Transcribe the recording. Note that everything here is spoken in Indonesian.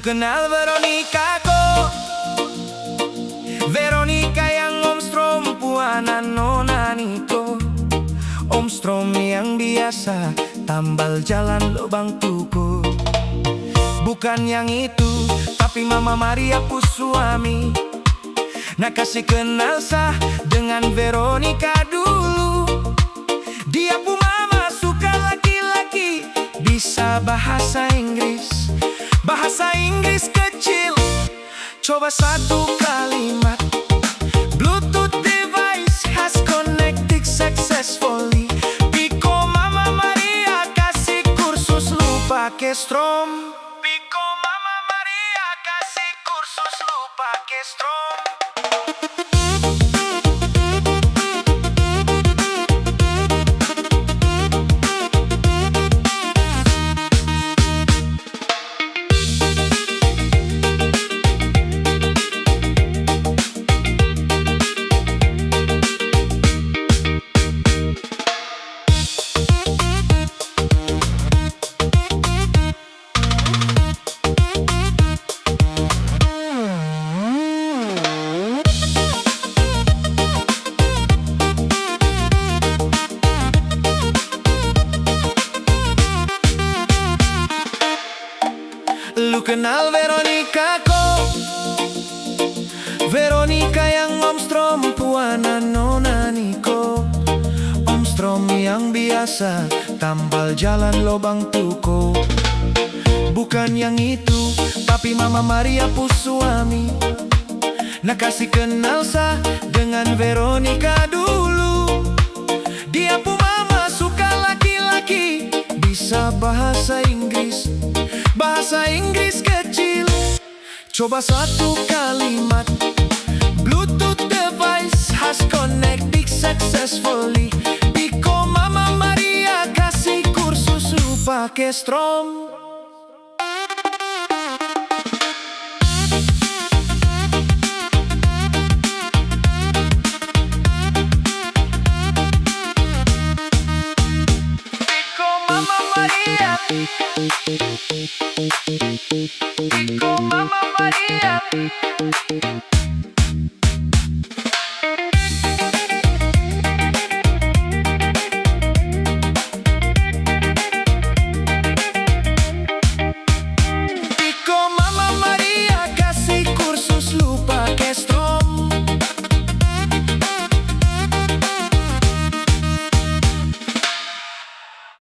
Lu kenal Veronica kok? Veronica yang Om Strom puana nona Niko. Om Strom yang biasa tambal jalan lubang tuku. Bukan yang itu, tapi Mama Maria pu suami. Nak kasih kenal sah dengan Veronica dulu. Dia pu mama suka laki-laki, bisa bahasa Inggris, bahasa Inggris kecil. Coba satu kalimat. Bluetooth device has connected successfully. Piko Mama Maria kasih kursus lu pake Strom. Piko Mama Maria kasih kursus lu pake Strom. Lu kenal Veronica kok? Veronica yang Om Strom puana nona Niko. Om Strom yang biasa tambal jalan lobang tuko. Bukan yang itu, tapi Mama Maria pu suami. Nak kasih kenal sah dengan Veronica dulu. Dia pu mama suka laki-laki, bisa bahasa Inggris, bahasa Inggris kecil. Coba satu kalimat. Bluetooth device has connected successfully. Piko Mama Maria kasih kursus lu pake Strom. Piko Mama Maria, Piko Mama Maria.